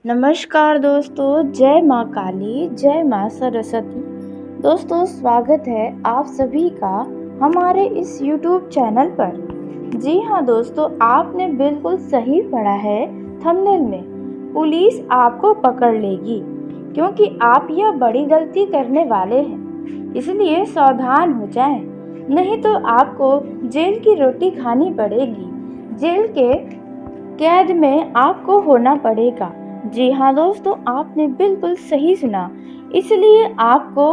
नमस्कार दोस्तों, जय माँ काली, जय माँ सरस्वती। दोस्तों, स्वागत है आप सभी का हमारे इस YouTube चैनल पर। जी हाँ दोस्तों, आपने बिल्कुल सही पढ़ा है थंबनेल में। पुलिस आपको पकड़ लेगी क्योंकि आप यह बड़ी गलती करने वाले हैं, इसलिए सावधान हो जाएं, नहीं तो आपको जेल की रोटी खानी पड़ेगी। जेल के कैद में आपको होना पड़ेगा। जी हाँ दोस्तों, आपने बिल्कुल सही सुना। इसलिए आपको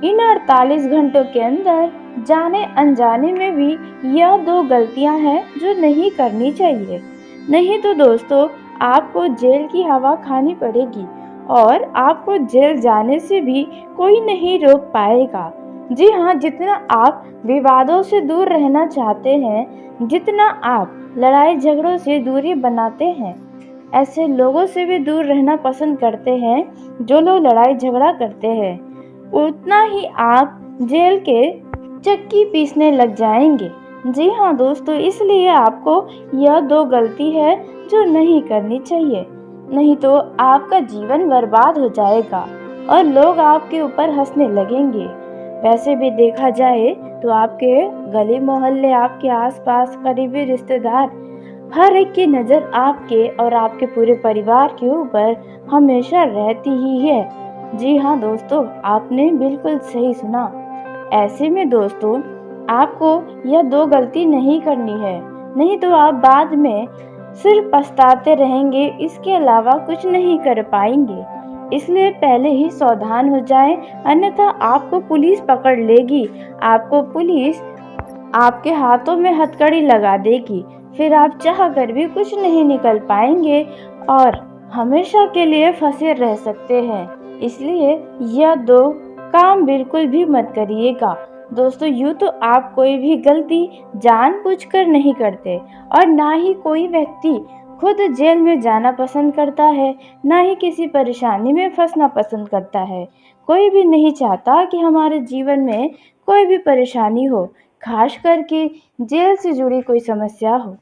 इन 48 घंटों के अंदर जाने अनजाने में भी यह 2 गलतियां हैं जो नहीं करनी चाहिए। नहीं तो दोस्तों, आपको जेल की हवा खानी पड़ेगी और आपको जेल जाने से भी कोई नहीं रोक पाएगा। जी हाँ, जितना आप विवादों से दूर रहना चाहते हैं, जितना आप लड़ाई झगड़ों से दूरी बनाते हैं, ऐसे लोगों से भी दूर रहना पसंद करते हैं जो लोग लड़ाई झगड़ा करते हैं, उतना ही आप जेल के चक्की पीसने लग जाएंगे। जी हाँ दोस्तों, इसलिए आपको यह 2 गलती है जो नहीं करनी चाहिए, नहीं तो आपका जीवन बर्बाद हो जाएगा और लोग आपके ऊपर हंसने लगेंगे। वैसे भी देखा जाए तो आपके गली मोहल्ले, आपके आसपास करीबी रिश्तेदार, हर एक की नज़र आपके और आपके पूरे परिवार के ऊपर हमेशा रहती ही है। जी हाँ दोस्तों, आपने बिल्कुल सही सुना। ऐसे में दोस्तों, आपको यह 2 गलती नहीं करनी है, नहीं तो आप बाद में सिर्फ पछताते रहेंगे, इसके अलावा कुछ नहीं कर पाएंगे। इसलिए पहले ही सावधान हो जाएं, अन्यथा आपको पुलिस पकड़ लेगी। आपको पुलिस आपके हाथों में हथकड़ी लगा देगी, फिर आप चाह कर भी कुछ नहीं निकल पाएंगे और हमेशा के लिए फंसे रह सकते हैं। इसलिए यह 2 काम बिल्कुल भी मत करिएगा। दोस्तों, यूँ तो आप कोई भी गलती जानबूझकर नहीं करते और ना ही कोई व्यक्ति खुद जेल में जाना पसंद करता है, ना ही किसी परेशानी में फंसना पसंद करता है। कोई भी नहीं चाहता कि हमारे जीवन में कोई भी परेशानी हो, खास करके जेल से जुड़ी कोई समस्या हो,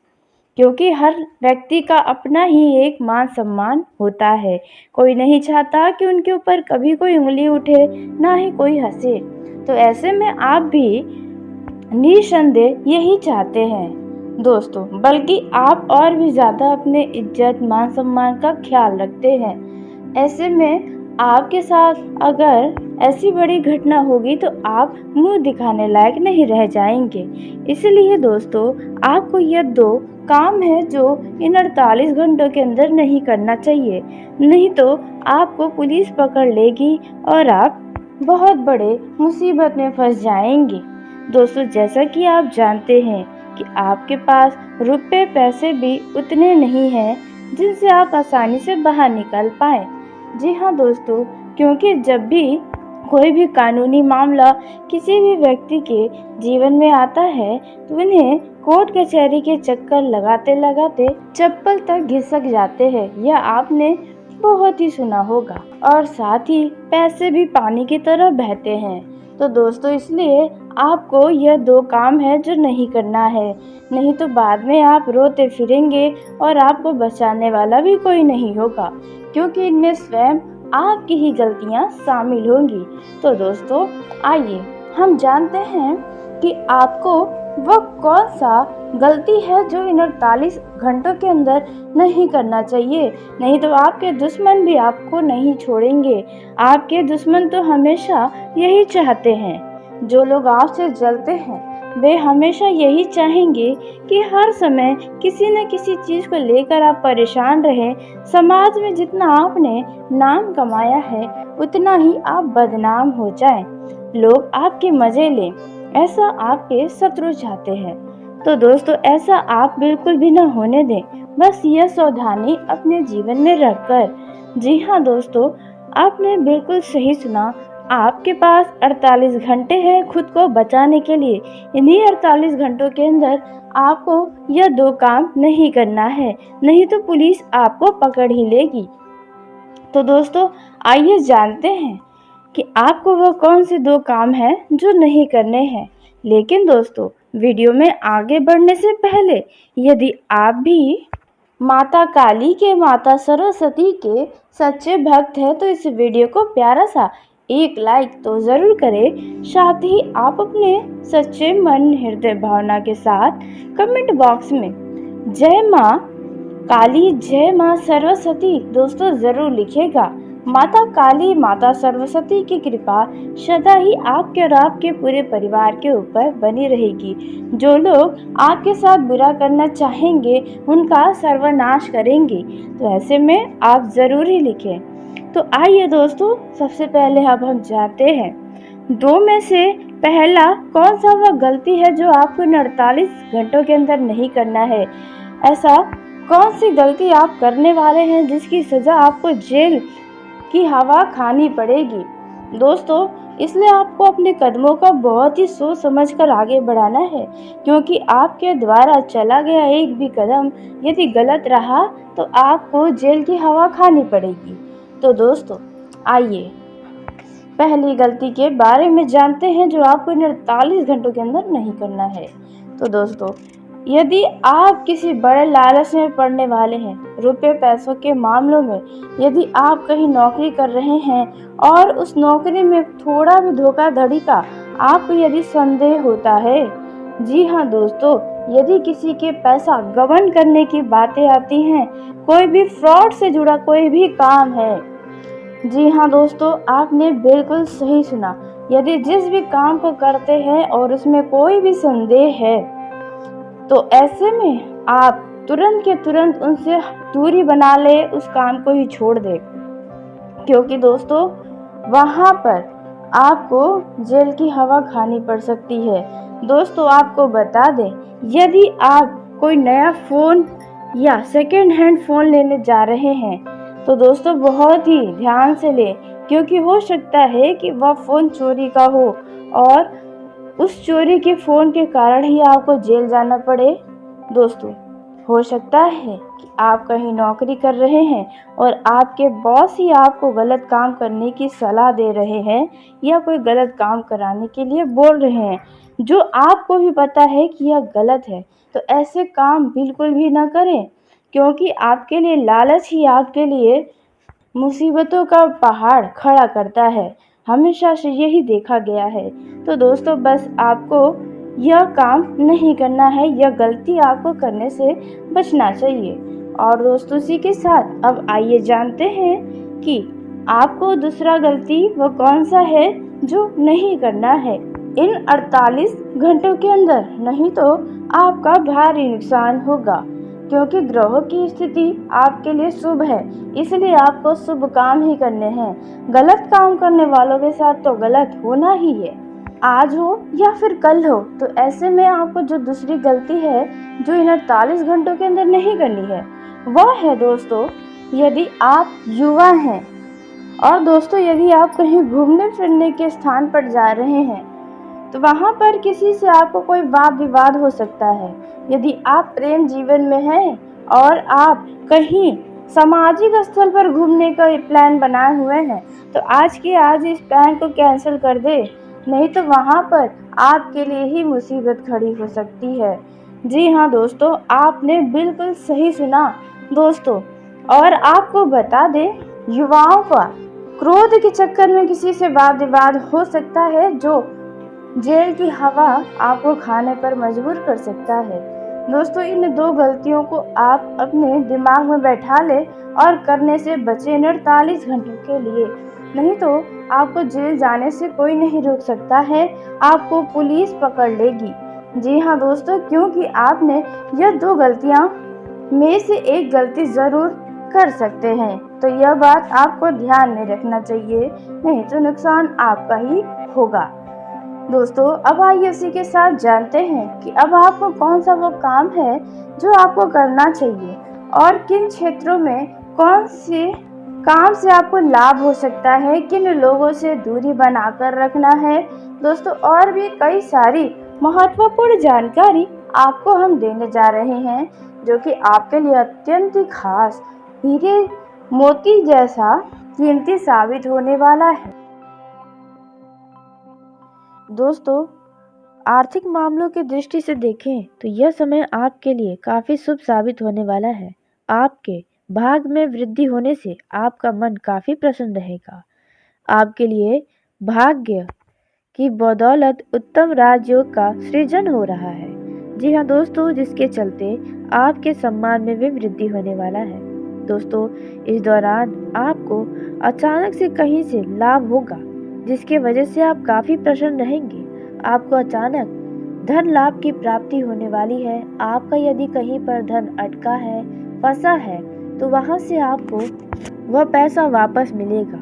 क्योंकि हर व्यक्ति का अपना ही एक मान सम्मान होता है। कोई नहीं चाहता कि उनके ऊपर कभी कोई उंगली उठे, ना ही कोई हंसे। तो ऐसे में आप भी निसंदेह यही चाहते हैं दोस्तों, बल्कि आप और भी ज़्यादा अपने इज्जत मान सम्मान का ख्याल रखते हैं। ऐसे में आपके साथ अगर ऐसी बड़ी घटना होगी तो आप मुंह दिखाने लायक नहीं रह जाएंगे। इसलिए दोस्तों, आपको यह 2 काम है जो इन 48 घंटों के अंदर नहीं करना चाहिए, नहीं तो आपको पुलिस पकड़ लेगी और आप बहुत बड़े मुसीबत में फंस जाएंगे। दोस्तों, जैसा कि आप जानते हैं कि आपके पास रुपए पैसे भी उतने नहीं हैं जिनसे आप आसानी से बाहर निकल पाएं। जी हाँ दोस्तों, क्योंकि जब भी कोई भी कानूनी मामला किसी भी व्यक्ति के जीवन में आता है तो उन्हें कोर्ट कचहरी के चक्कर लगाते लगाते चप्पल तक घिसक जाते हैं। यह आपने बहुत ही सुना होगा। और साथ ही पैसे भी पानी की तरह बहते हैं। तो दोस्तों, इसलिए आपको यह 2 काम है जो नहीं करना है, नहीं तो बाद में आप रोते फिरेंगे और आपको बचाने वाला भी कोई नहीं होगा, क्योंकि इनमें स्वयं आपकी ही गलतियां शामिल होंगी। तो दोस्तों, आइए हम जानते हैं कि आपको वह कौन सा गलती है जो इन 48 घंटों के अंदर नहीं करना चाहिए, नहीं तो आपके दुश्मन भी आपको नहीं छोड़ेंगे। आपके दुश्मन तो हमेशा यही चाहते हैं, जो लोग आपसे जलते हैं वे हमेशा यही चाहेंगे कि हर समय किसी न किसी चीज़ को लेकर आप परेशान रहें। समाज में जितना आपने नाम कमाया है उतना ही आप बदनाम हो जाएं, लोग आपके मज़े लें, ऐसा आपके शत्रु चाहते हैं। तो दोस्तों, ऐसा आप बिल्कुल भी न होने दें, बस यह सावधानी अपने जीवन में रखकर। जी हाँ दोस्तों, आपने बिल्कुल सही सुना। आपके पास 48 घंटे हैं खुद को बचाने के लिए। इन्हीं 48 घंटों के अंदर आपको यह 2 काम नहीं करना है, नहीं तो पुलिस आपको पकड़ ही लेगी। तो दोस्तों, आइए जानते हैं कि आपको वो कौन से 2 काम हैं जो नहीं करने हैं। लेकिन दोस्तों, वीडियो में आगे बढ़ने से पहले यदि आप भी माता काली के, माता सरस्वती के सच्चे भक्त हैं तो इस वीडियो को प्यारा सा एक लाइक तो ज़रूर करें। साथ ही आप अपने सच्चे मन हृदय भावना के साथ कमेंट बॉक्स में जय माँ काली, जय माँ सरस्वती दोस्तों ज़रूर लिखेगा। माता काली, माता सरस्वती की कृपा सदा ही आपके और आपके पूरे परिवार के ऊपर बनी रहेगी। जो लोग आपके साथ बुरा करना चाहेंगे उनका सर्वनाश करेंगे, तो ऐसे में आप ज़रूर ही लिखें। तो आइए दोस्तों, सबसे पहले अब हम जानते हैं दो में से पहला कौन सा वह गलती है जो आपको 48 घंटों के अंदर नहीं करना है। ऐसा कौन सी गलती आप करने वाले हैं जिसकी सज़ा आपको जेल की हवा खानी पड़ेगी। दोस्तों, इसलिए आपको अपने कदमों का बहुत ही सोच समझ कर आगे बढ़ाना है, क्योंकि आपके द्वारा चला गया एक भी कदम यदि गलत रहा तो आपको जेल की हवा खानी पड़ेगी। तो दोस्तों, आइए पहली गलती के बारे में जानते हैं जो आपको 48 घंटों के अंदर नहीं करना है। तो दोस्तों, यदि आप किसी बड़े लालच में पड़ने वाले हैं, रुपए पैसों के मामलों में, यदि आप कहीं नौकरी कर रहे हैं और उस नौकरी में थोड़ा भी धोखाधड़ी का आपको यदि संदेह होता है, जी हाँ दोस्तों, यदि किसी के पैसा गबन करने की बातें आती हैं, कोई भी फ्रॉड से जुड़ा कोई भी काम है, जी हाँ दोस्तों, आपने बिल्कुल सही सुना। यदि जिस भी काम को करते हैं और उसमें कोई भी संदेह है, तो ऐसे में आप तुरंत के तुरंत उनसे दूरी बना ले, उस काम को ही छोड़ दे, क्योंकि दोस्तों वहाँ पर आपको जेल की हवा खानी पड़ सकती है। दोस्तों, आपको बता दें, यदि आप कोई नया फ़ोन या सेकेंड हैंड फ़ोन लेने जा रहे हैं तो दोस्तों बहुत ही ध्यान से लें, क्योंकि हो सकता है कि वह फ़ोन चोरी का हो और उस चोरी के फ़ोन के कारण ही आपको जेल जाना पड़े। दोस्तों, हो सकता है कि आप कहीं नौकरी कर रहे हैं और आपके बॉस ही आपको गलत काम करने की सलाह दे रहे हैं या कोई गलत काम कराने के लिए बोल रहे हैं, जो आपको भी पता है कि यह गलत है। तो ऐसे काम बिल्कुल भी ना करें, क्योंकि आपके लिए लालच ही आपके लिए मुसीबतों का पहाड़ खड़ा करता है। हमेशा से यही देखा गया है। तो दोस्तों, बस आपको यह काम नहीं करना है, यह गलती आपको करने से बचना चाहिए। और दोस्तों, इसी के साथ अब आइए जानते हैं कि आपको दूसरा गलती वो कौन सा है जो नहीं करना है इन 48 घंटों के अंदर, नहीं तो आपका भारी नुकसान होगा, क्योंकि ग्रहों की स्थिति आपके लिए शुभ है, इसलिए आपको शुभ काम ही करने हैं। गलत काम करने वालों के साथ तो गलत होना ही है, आज हो या फिर कल हो। तो ऐसे में आपको जो दूसरी गलती है जो इन 48 घंटों के अंदर नहीं करनी है, वह है दोस्तों, यदि आप युवा हैं और दोस्तों यदि आप कहीं घूमने फिरने के स्थान पर जा रहे हैं तो वहाँ पर किसी से आपको कोई वाद विवाद हो सकता है। यदि आप प्रेम जीवन में हैं और आप कहीं सामाजिक स्थल पर घूमने का प्लान बनाए हुए हैं, तो आज के आज इस प्लान को कैंसिल कर दे, नहीं तो वहाँ पर आपके लिए ही मुसीबत खड़ी हो सकती है। जी हाँ दोस्तों, आपने बिल्कुल सही सुना दोस्तों। और आपको बता दें, युवाओं का क्रोध के चक्कर में किसी से वाद विवाद हो सकता है, जो जेल की हवा आपको खाने पर मजबूर कर सकता है। दोस्तों, इन दो गलतियों को आप अपने दिमाग में बैठा ले और करने से बचे 48 घंटों के लिए, नहीं तो आपको जेल जाने से कोई नहीं रोक सकता है, आपको पुलिस पकड़ लेगी। जी हाँ दोस्तों, क्योंकि आपने यह दो गलतियाँ में से एक गलती ज़रूर कर सकते हैं, तो यह बात आपको ध्यान में रखना चाहिए, नहीं तो नुकसान आपका ही होगा। दोस्तों, अब आइए इसी के साथ जानते हैं कि अब आपको कौन सा वो काम है जो आपको करना चाहिए और किन क्षेत्रों में कौन से काम से आपको लाभ हो सकता है, किन लोगों से दूरी बनाकर रखना है। दोस्तों, और भी कई सारी महत्वपूर्ण जानकारी आपको हम देने जा रहे हैं, जो कि आपके लिए अत्यंत ही खास, हीरे मोती जैसा कीमती साबित होने वाला है। दोस्तों, आर्थिक मामलों की दृष्टि से देखें तो यह समय आपके लिए काफ़ी शुभ साबित होने वाला है। आपके भाग में वृद्धि होने से आपका मन काफ़ी प्रसन्न रहेगा। आपके लिए भाग्य की बदौलत उत्तम राजयोग का सृजन हो रहा है। जी हाँ दोस्तों, जिसके चलते आपके सम्मान में भी वृद्धि होने वाला है। दोस्तों, इस दौरान आपको अचानक से कहीं से लाभ होगा, जिसके वजह से आप काफ़ी प्रसन्न रहेंगे। आपको अचानक धन लाभ की प्राप्ति होने वाली है। आपका यदि कहीं पर धन अटका है, फंसा है, तो वहाँ से आपको वह पैसा वापस मिलेगा।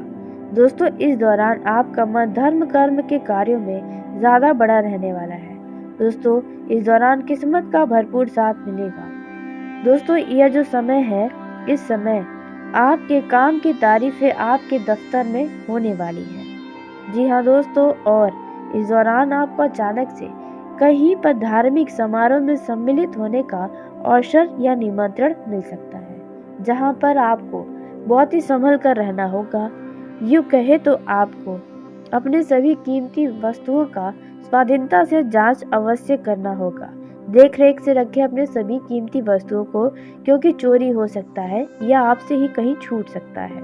दोस्तों, इस दौरान आपका मन धर्म कर्म के कार्यों में ज़्यादा बड़ा रहने वाला है। दोस्तों, इस दौरान किस्मत का भरपूर साथ मिलेगा। दोस्तों, यह जो समय है, इस समय आपके काम की तारीफें आपके दफ्तर में होने वाली है। जी हाँ दोस्तों, और इस दौरान आपको अचानक से कहीं पर धार्मिक समारोह में सम्मिलित होने का अवसर या निमंत्रण मिल सकता है, जहाँ पर आपको बहुत ही संभल कर रहना होगा। यूँ कहे तो आपको अपने सभी कीमती वस्तुओं का स्वाधीनता से जांच अवश्य करना होगा। देख रेख से रखें अपने सभी कीमती वस्तुओं को, क्योंकि चोरी हो सकता है या आपसे ही कहीं छूट सकता है।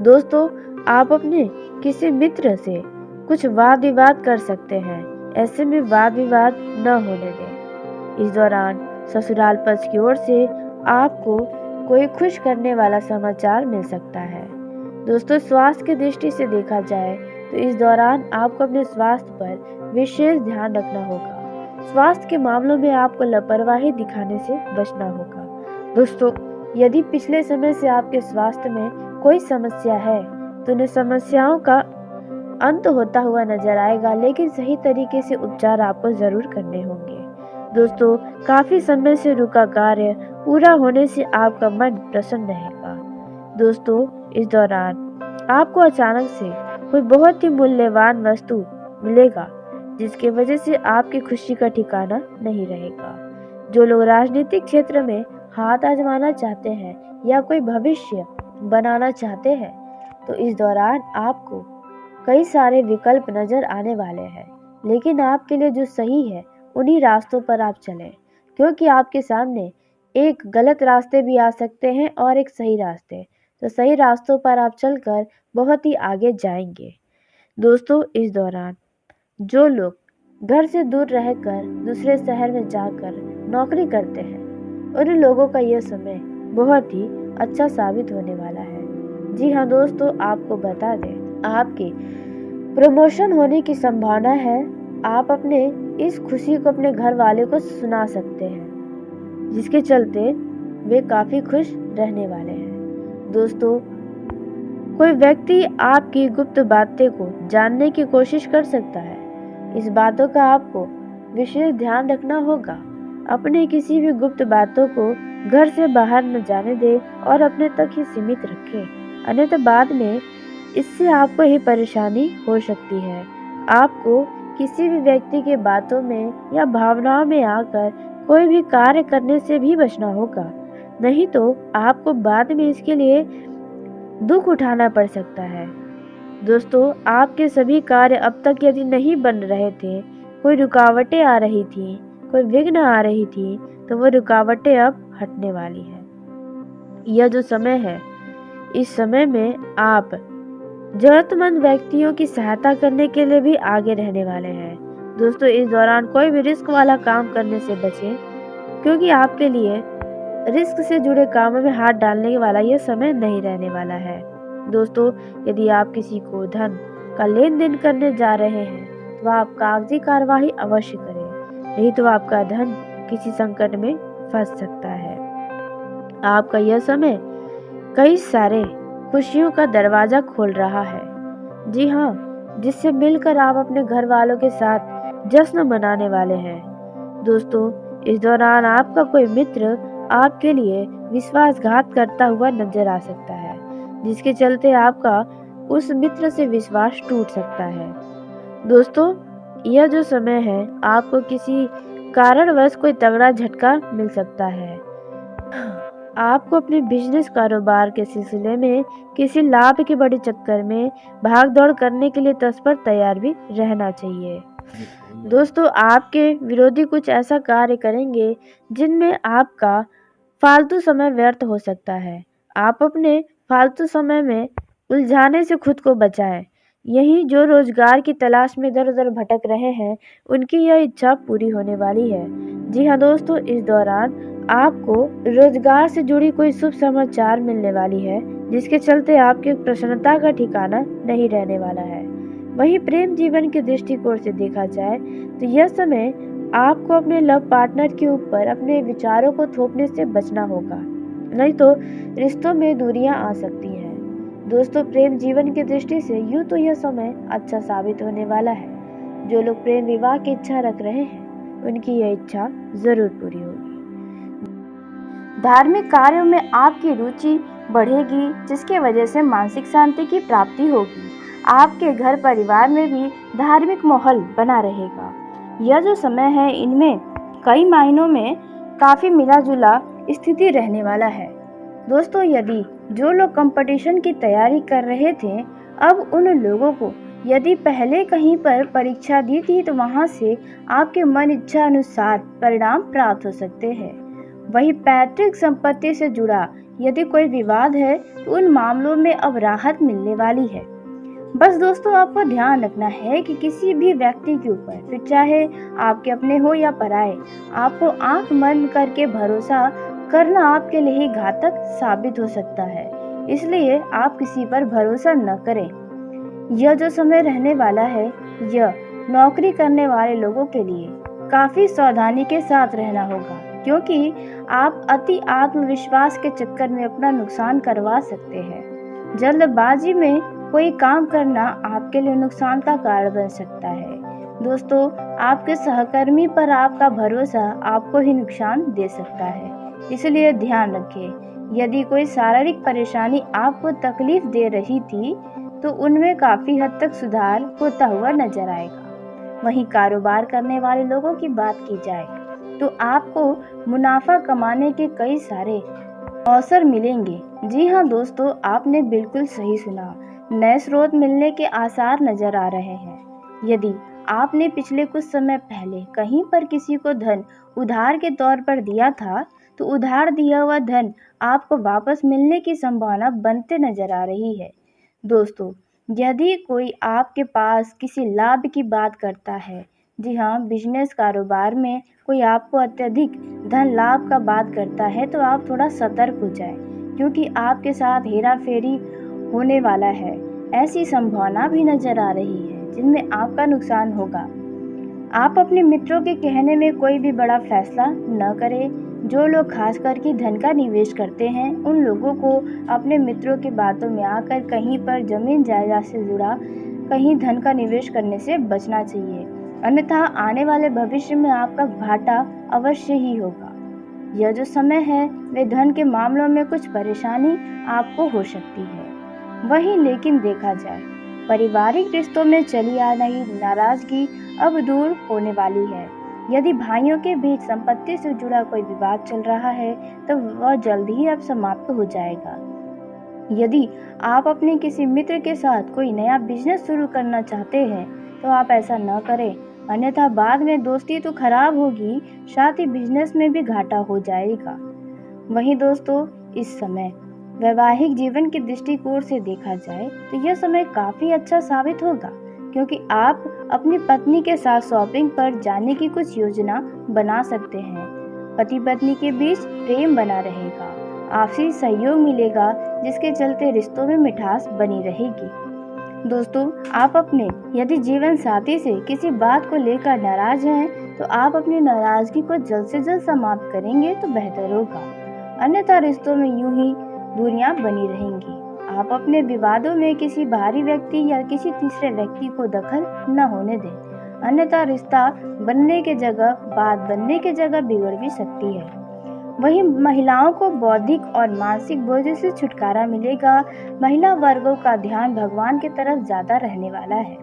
दोस्तों, आप अपने किसी मित्र से कुछ वाद विवाद कर सकते हैं। ऐसे में वाद विवाद न होने दें। इस दौरान ससुराल पक्ष की ओर से आपको कोई खुश करने वाला समाचार मिल सकता है। दोस्तों, स्वास्थ्य की दृष्टि से देखा जाए तो इस दौरान आपको अपने स्वास्थ्य पर विशेष ध्यान रखना होगा। स्वास्थ्य के मामलों में आपको लापरवाही दिखाने से बचना होगा। दोस्तों, यदि पिछले समय से आपके स्वास्थ्य में कोई समस्या है तो उन समस्याओं का अंत होता हुआ नजर आएगा, लेकिन सही तरीके से उपचार आपको जरूर करने होंगे। दोस्तों, काफी समय से रुका कार्य पूरा होने से आपका मन प्रसन्न रहेगा। दोस्तों, इस दौरान आपको अचानक से कोई बहुत ही मूल्यवान वस्तु मिलेगा, जिसकी वजह से आपकी खुशी का ठिकाना नहीं रहेगा। जो लोग राजनीतिक क्षेत्र में हाथ आजमाना चाहते हैं या कोई भविष्य बनाना चाहते हैं, तो इस दौरान आपको कई सारे विकल्प नजर आने वाले हैं, लेकिन आपके लिए जो सही है उन्हीं रास्तों पर आप चलें, क्योंकि आपके सामने एक गलत रास्ते भी आ सकते हैं और एक सही रास्ते। तो सही रास्तों पर आप चलकर बहुत ही आगे जाएंगे। दोस्तों, इस दौरान जो लोग घर से दूर रहकर दूसरे शहर में जाकर नौकरी करते हैं, उन लोगों का यह समय बहुत ही अच्छा साबित होने वाला है। जी हाँ दोस्तों, आपको बता दें, आपके प्रमोशन होने की संभावना है। आप अपने इस खुशी को अपने घर वाले को सुना सकते हैं, जिसके चलते वे काफी खुश रहने वाले हैं। दोस्तों, कोई व्यक्ति आपकी गुप्त बातें को जानने की कोशिश कर सकता है। इस बातों का आपको विशेष ध्यान रखना होगा। अपने किसी भी गुप्त बातों को घर से बाहर न जाने दें और अपने तक ही सीमित रखें, अन्यथा बाद में इससे आपको ही परेशानी हो सकती है। आपको किसी भी व्यक्ति के बातों में या भावनाओं में आकर कोई भी कार्य करने से भी बचना होगा, नहीं तो आपको बाद में इसके लिए दुख उठाना पड़ सकता है। दोस्तों, आपके सभी कार्य अब तक यदि नहीं बन रहे थे, कोई रुकावटें आ रही थी, कोई विघ्न आ रही थी, तो वो रुकावटें अब हटने वाली है। यह जो समय है, इस समय में आप जरूरतमंद व्यक्तियों की सहायता करने के लिए भी आगे रहने वाले हैं। दोस्तों, इस दौरान कोई भी रिस्क वाला काम करने से बचें, क्योंकि आपके लिए रिस्क से जुड़े कामों में हाथ डालने वाला यह समय नहीं रहने वाला है। दोस्तों, यदि आप किसी को धन का लेन देन करने जा रहे हैं तो आप कागजी कार्यवाही अवश्य करें, नहीं तो आपका धन किसी संकट में फंस सकता है। आपका यह समय कई सारे खुशियों का दरवाजा खोल रहा है। जी हाँ, जिससे मिलकर आप अपने घर वालों के साथ जश्न मनाने वाले हैं। दोस्तों, इस दौरान आपका कोई मित्र आपके लिए विश्वासघात करता हुआ नजर आ सकता है, जिसके चलते आपका उस मित्र से विश्वास टूट सकता है। दोस्तों, यह जो समय है, आपको किसी कारणवश कोई तगड़ा झटका मिल सकता है। आपको अपने बिजनेस कारोबार के सिलसिले में किसी लाभ के बड़े चक्कर में भाग दौड़ करने के लिए तत्पर तैयार भी रहना चाहिए। दोस्तों, आपके विरोधी कुछ ऐसा कार्य करेंगे जिनमें आपका फालतू समय व्यर्थ हो सकता है। आप अपने फालतू समय में उलझाने से खुद को बचाएं। यही जो रोजगार की तलाश में इधर उधर भटक रहे हैं, उनकी यह इच्छा पूरी होने वाली है। जी हाँ दोस्तों, इस दौरान आपको रोजगार से जुड़ी कोई शुभ समाचार मिलने वाली है, जिसके चलते आपकी प्रसन्नता का ठिकाना नहीं रहने वाला है। वहीं प्रेम जीवन के दृष्टिकोण से देखा जाए तो यह समय आपको अपने लव पार्टनर के ऊपर अपने विचारों को थोपने से बचना होगा, नहीं तो रिश्तों में दूरियां आ सकती हैं। दोस्तों, प्रेम जीवन की दृष्टि से यूं तो यह समय अच्छा साबित होने वाला है। जो लोग प्रेम विवाह की इच्छा रख रहे हैं, उनकी यह इच्छा जरूर पूरी होगी। धार्मिक कार्यों में आपकी रुचि बढ़ेगी, जिसके वजह से मानसिक शांति की प्राप्ति होगी। आपके घर परिवार में भी धार्मिक माहौल बना रहेगा। यह जो समय है, इनमें कई मायनों में काफ़ी मिला जुला स्थिति रहने वाला है। दोस्तों, यदि जो लोग कंपटीशन की तैयारी कर रहे थे, अब उन लोगों को यदि पहले कहीं पर परीक्षा दी थी तो वहां से आपके मन इच्छा अनुसार परिणाम प्राप्त हो सकते हैं। वही पैतृक संपत्ति से जुड़ा यदि कोई विवाद है तो उन मामलों में अब राहत मिलने वाली है। बस दोस्तों, आपको ध्यान रखना है कि किसी भी व्यक्ति के ऊपर, फिर चाहे आपके अपने हो या पराए, आपको आंख बंद करके भरोसा करना आपके लिए ही घातक साबित हो सकता है। इसलिए आप किसी पर भरोसा न करें। यह जो समय रहने वाला है, यह नौकरी करने वाले लोगों के लिए काफी सावधानी के साथ रहना होगा, क्योंकि आप अति आत्मविश्वास के चक्कर में अपना नुकसान करवा सकते हैं। जल्दबाजी में कोई काम करना आपके लिए नुकसान का कारण बन सकता है। दोस्तों, आपके सहकर्मी पर आपका भरोसा आपको ही नुकसान दे सकता है, इसलिए ध्यान रखें। यदि कोई शारीरिक परेशानी आपको तकलीफ दे रही थी तो उनमें काफ़ी हद तक सुधार होता हुआ नजर आएगा। वहीं कारोबार करने वाले लोगों की बात की जाए तो आपको मुनाफा कमाने के कई सारे अवसर मिलेंगे। जी हाँ दोस्तों, आपने बिल्कुल सही सुना। नए स्रोत मिलने के आसार नजर आ रहे हैं। यदि आपने पिछले कुछ समय पहले कहीं पर किसी को धन उधार के तौर पर दिया था, तो उधार दिया हुआ धन आपको वापस मिलने की संभावना बनते नजर आ रही है। दोस्तों, यदि कोई आपके पास किसी लाभ की बात करता है, जी हाँ, बिजनेस कारोबार में कोई आपको अत्यधिक धन लाभ का बात करता है, तो आप थोड़ा सतर्क हो जाएं, क्योंकि आपके साथ हेरा फेरी होने वाला है। ऐसी संभावना भी नजर आ रही है जिनमें आपका नुकसान होगा। आप अपने मित्रों के कहने में कोई भी बड़ा फैसला न करें। जो लोग खास करके धन का निवेश करते हैं, उन लोगों को अपने मित्रों की बातों में आकर कहीं पर जमीन जायदाद से जुड़ा कहीं धन का निवेश करने से बचना चाहिए, अन्यथा आने वाले भविष्य में आपका घाटा अवश्य ही होगा। यह जो समय है, वे धन के मामलों में कुछ परेशानी आपको हो सकती है। वहीं लेकिन देखा जाए, पारिवारिक रिश्तों में चली आ रही नाराजगी अब दूर होने वाली है। यदि भाइयों के बीच संपत्ति से जुड़ा कोई विवाद चल रहा है, तो वह जल्द ही अब समाप्त हो जाएगा। यदि आप अपने किसी मित्र के साथ कोई नया बिजनेस शुरू करना चाहते हैं, तो आप ऐसा न करें, अन्यथा बाद में दोस्ती तो खराब होगी, साथ ही बिजनेस में भी घाटा हो जाएगा। वहीं दोस्तों, इस समय वैवाहिक जीवन के दृष्टिकोण से देखा जाए तो यह समय काफी अच्छा साबित होगा, क्योंकि आप अपनी पत्नी के साथ शॉपिंग पर जाने की कुछ योजना बना सकते हैं। पति पत्नी के बीच प्रेम बना रहेगा, आपसी सहयोग मिलेगा, जिसके चलते रिश्तों में मिठास बनी रहेगी। दोस्तों, आप अपने यदि जीवन साथी से किसी बात को लेकर नाराज हैं, तो आप अपनी नाराजगी को जल्द से जल्द समाप्त करेंगे तो बेहतर होगा, अन्यथा रिश्तों में यूं ही दूरियां बनी रहेंगी। आप अपने विवादों में किसी बाहरी व्यक्ति या किसी तीसरे व्यक्ति को दखल न होने दें, अन्यथा रिश्ता बनने के जगह बात बनने के जगह बिगड़ भी सकती है। वहीं महिलाओं को बौद्धिक और मानसिक बोझ से छुटकारा मिलेगा। महिला वर्गों का ध्यान भगवान की तरफ ज्यादा रहने वाला है।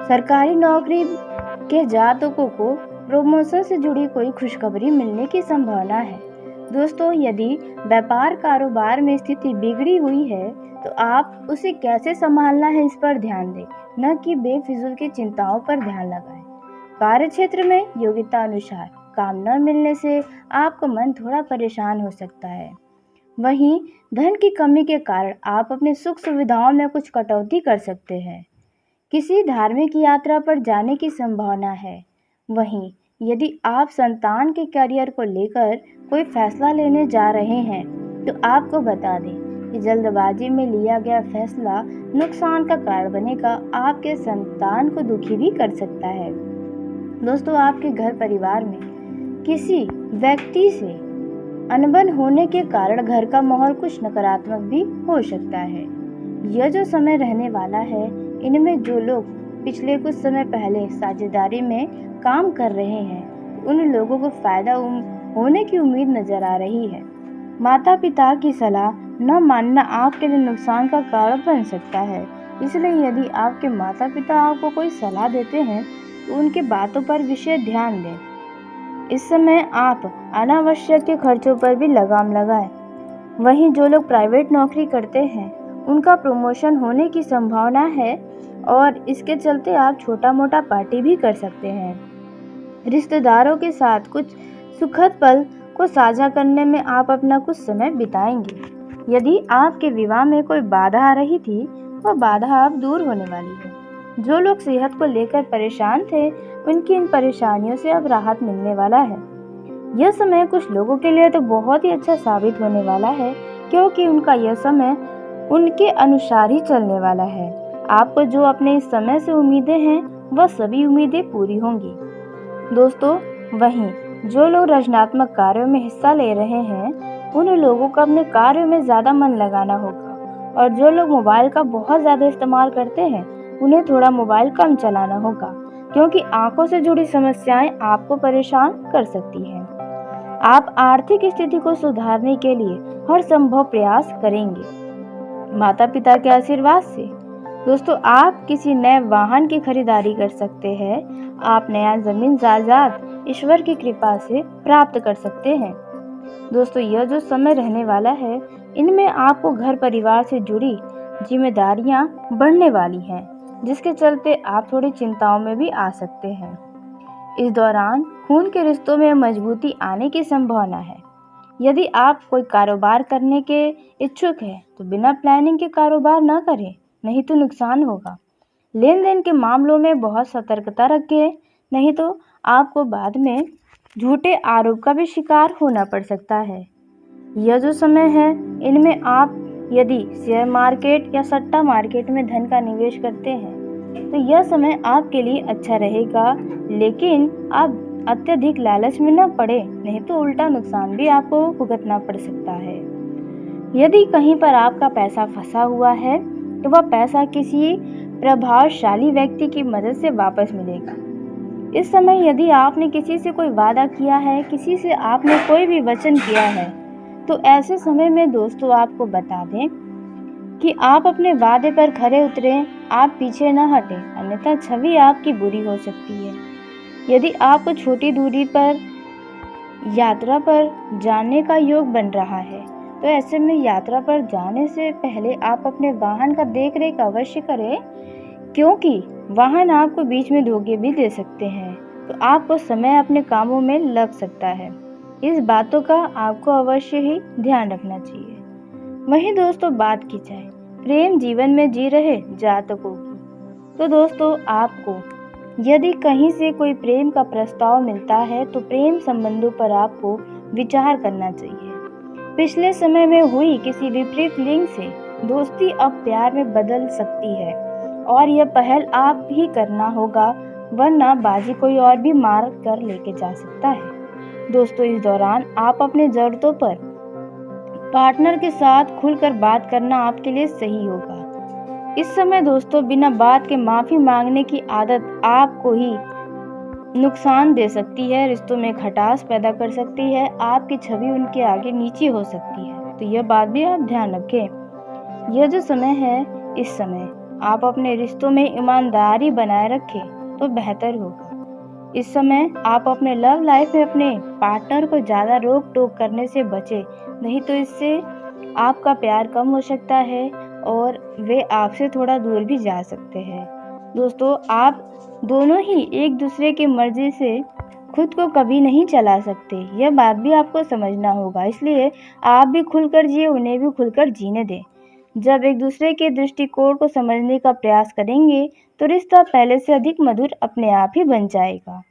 सरकारी नौकरी के जातकों को प्रमोशन से जुड़ी कोई खुशखबरी मिलने की संभावना है। दोस्तों, यदि व्यापार कारोबार में स्थिति बिगड़ी हुई है, तो आप उसे कैसे संभालना है इस पर ध्यान दें, न कि बेफिजूल की चिंताओं पर ध्यान लगाएं। कार्य क्षेत्र में योग्यता अनुसार काम न मिलने से आपका मन थोड़ा परेशान हो सकता है। वहीं धन की कमी के कारण आप अपनी सुख सुविधाओं में कुछ कटौती कर सकते हैं। किसी धार्मिक यात्रा पर जाने की संभावना है। वहीं यदि आप संतान के करियर को लेकर कोई फैसला लेने जा रहे हैं तो आपको बता दें कि जल्दबाजी में लिया गया फैसला नुकसान का कारण बनेगा, आपके संतान को दुखी भी कर सकता है। दोस्तों, आपके घर परिवार में किसी व्यक्ति से अनबन होने के कारण घर का माहौल कुछ नकारात्मक भी हो सकता है। यह जो समय रहने वाला है, इनमें जो लोग पिछले कुछ समय पहले साझेदारी में काम कर रहे हैं, उन लोगों को फायदा होने की उम्मीद नजर आ रही है। माता पिता की सलाह न मानना आपके लिए नुकसान का कारण बन सकता है। इसलिए यदि आपके माता पिता आपको कोई सलाह देते हैं तो उनकी बातों पर विशेष ध्यान दें। इस समय आप अनावश्यक के खर्चों पर भी लगाम लगाएं। वहीं जो लोग प्राइवेट नौकरी करते हैं उनका प्रमोशन होने की संभावना है और इसके चलते आप छोटा मोटा पार्टी भी कर सकते हैं। रिश्तेदारों के साथ कुछ सुखद पल को साझा करने में आप अपना कुछ समय बिताएंगे। यदि आपके विवाह में कोई बाधा आ रही थी, वह बाधा अब दूर होने वाली है। जो लोग सेहत को लेकर परेशान थे, उनकी इन परेशानियों से अब राहत मिलने वाला है। यह समय कुछ लोगों के लिए तो बहुत ही अच्छा साबित होने वाला है, क्योंकि उनका यह समय उनके अनुसार ही चलने वाला है। आपको जो अपने इस समय से उम्मीदें हैं, वह सभी उम्मीदें पूरी होंगी। दोस्तों, वहीं जो लोग रचनात्मक कार्यों में हिस्सा ले रहे हैं, उन लोगों को अपने कार्यों में ज़्यादा मन लगाना होगा, और जो लोग मोबाइल का बहुत ज़्यादा इस्तेमाल करते हैं, उन्हें थोड़ा मोबाइल कम चलाना होगा, क्योंकि आंखों से जुड़ी समस्याएं आपको परेशान कर सकती हैं। आप आर्थिक स्थिति को सुधारने के लिए हर संभव प्रयास करेंगे। माता पिता के आशीर्वाद से दोस्तों, आप किसी नए वाहन की खरीदारी कर सकते हैं। आप नया जमीन जायदाद ईश्वर की कृपा से प्राप्त कर सकते हैं। दोस्तों, यह जो समय रहने वाला है, इनमें आपको घर परिवार से जुड़ी जिम्मेदारियां बढ़ने वाली हैं, जिसके चलते आप थोड़ी चिंताओं में भी आ सकते हैं। इस दौरान खून के रिश्तों में मजबूती आने की संभावना है। यदि आप कोई कारोबार करने के इच्छुक हैं तो बिना प्लानिंग के कारोबार न करें, नहीं तो नुकसान होगा। लेन देन के मामलों में बहुत सतर्कता रखें, नहीं तो आपको बाद में झूठे आरोप का भी शिकार होना पड़ सकता है। यह जो समय है, इनमें आप यदि शेयर मार्केट या सट्टा मार्केट में धन का निवेश करते हैं तो यह समय आपके लिए अच्छा रहेगा, लेकिन आप अत्यधिक लालच में न पड़े, नहीं तो उल्टा नुकसान भी आपको भुगतना पड़ सकता है। यदि कहीं पर आपका पैसा फंसा हुआ है तो वह पैसा किसी प्रभावशाली व्यक्ति की मदद से वापस मिलेगा। इस समय यदि आपने किसी से कोई वादा किया है, किसी से आपने कोई भी वचन किया है, तो ऐसे समय में दोस्तों आपको बता दें कि आप अपने वादे पर खरे उतरें, आप पीछे न हटें, अन्यथा छवि आपकी बुरी हो सकती है। यदि आपको छोटी दूरी पर यात्रा पर जाने का योग बन रहा है तो ऐसे में यात्रा पर जाने से पहले आप अपने वाहन का देखरेख अवश्य करें, क्योंकि वाहन आपको बीच में धोखे भी दे सकते हैं, तो आपको समय अपने कामों में लग सकता है। इस बातों का आपको अवश्य ही ध्यान रखना चाहिए। वहीं दोस्तों, बात की जाए प्रेम जीवन में जी रहे जातकों की, तो दोस्तों आपको यदि कहीं से कोई प्रेम का प्रस्ताव मिलता है तो प्रेम संबंधों पर आपको विचार करना चाहिए। पिछले समय में हुई किसी विपरीत लिंग से दोस्ती अब प्यार में बदल सकती है, और यह पहल आप ही करना होगा, वरना बाजी कोई और भी मार कर लेके जा सकता है। दोस्तों, इस दौरान आप अपने जरूरतों पर पार्टनर के साथ खुलकर बात करना आपके लिए सही होगा। इस समय दोस्तों, बिना बात के माफी मांगने की आदत आपको ही नुकसान दे सकती है, रिश्तों में खटास पैदा कर सकती है, आपकी छवि उनके आगे नीची हो सकती है, तो यह बात भी आप ध्यान रखें। यह जो समय है, इस समय आप अपने रिश्तों में ईमानदारी बनाए रखें तो बेहतर होगा। इस समय आप अपने लव लाइफ में अपने पार्टनर को ज़्यादा रोक टोक करने से बचें, नहीं तो इससे आपका प्यार कम हो सकता है और वे आपसे थोड़ा दूर भी जा सकते हैं। दोस्तों, आप दोनों ही एक दूसरे की मर्जी से खुद को कभी नहीं चला सकते। यह बात भी आपको समझना होगा, इसलिए आप भी खुलकर जिए, उन्हें भी खुलकर जीने दें। जब एक दूसरे के दृष्टिकोण को समझने का प्रयास करेंगे तो रिश्ता पहले से अधिक मधुर अपने आप ही बन जाएगा।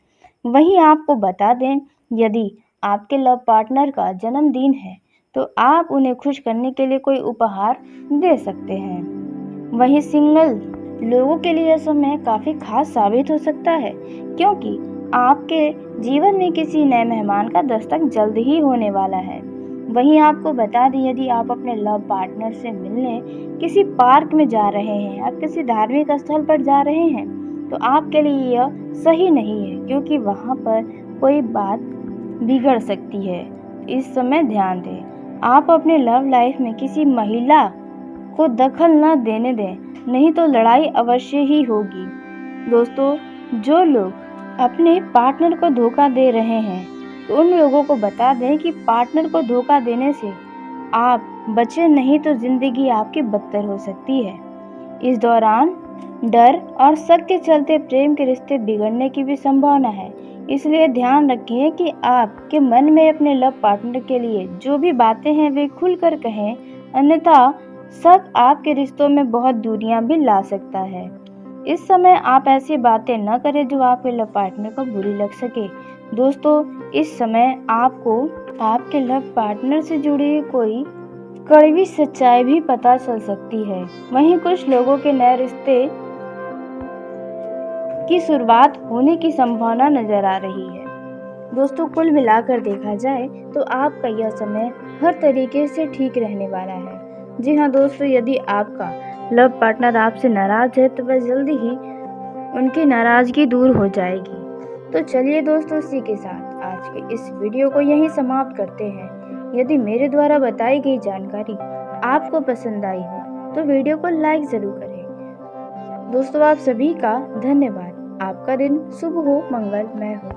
वहीं आपको बता दें, यदि आपके लव पार्टनर का जन्मदिन है तो आप उन्हें खुश करने के लिए कोई उपहार दे सकते हैं। वहीं सिंगल लोगों के लिए यह समय काफ़ी खास साबित हो सकता है, क्योंकि आपके जीवन में किसी नए मेहमान का दस्तक जल्द ही होने वाला है। वहीं आपको बता दें, यदि आप अपने लव पार्टनर से मिलने किसी पार्क में जा रहे हैं, आप किसी धार्मिक स्थल पर जा रहे हैं, तो आपके लिए यह सही नहीं है, क्योंकि वहाँ पर कोई बात बिगड़ सकती है। इस समय ध्यान दें, आप अपने लव लाइफ में किसी महिला को दखल न देने दें, नहीं तो लड़ाई अवश्य ही होगी। दोस्तों, जो लोग अपने पार्टनर को धोखा दे रहे हैं तो उन लोगों को बता दें कि पार्टनर को धोखा देने से आप बचे, नहीं तो जिंदगी आपकी बदतर हो सकती है। इस दौरान डर और शक के चलते प्रेम के रिश्ते बिगड़ने की भी संभावना है, इसलिए ध्यान रखिए कि आपके मन में अपने लव पार्टनर के लिए जो भी बातें हैं वे खुलकर कहें, अन्यथा शक आपके रिश्तों में बहुत दूरियां भी ला सकता है। इस समय आप ऐसी बातें न करें जो आपके लव पार्टनर को बुरी लग सके। दोस्तों, इस समय आपको आपके लव पार्टनर से जुड़ी कोई कड़वी सच्चाई भी पता चल सकती है। वहीं कुछ लोगों के नए रिश्ते की शुरुआत होने की संभावना नजर आ रही है। दोस्तों, कुल मिलाकर देखा जाए तो आपका यह समय हर तरीके से ठीक रहने वाला है। जी हाँ दोस्तों, यदि आपका लव पार्टनर आपसे नाराज है तो वह जल्दी ही उनकी नाराजगी दूर हो जाएगी। तो चलिए दोस्तों, इसी के साथ आज के इस वीडियो को यहीं समाप्त करते हैं। यदि मेरे द्वारा बताई गई जानकारी आपको पसंद आई हो तो वीडियो को लाइक ज़रूर करें। दोस्तों, आप सभी का धन्यवाद। आपका दिन शुभ हो, मंगलमय हो।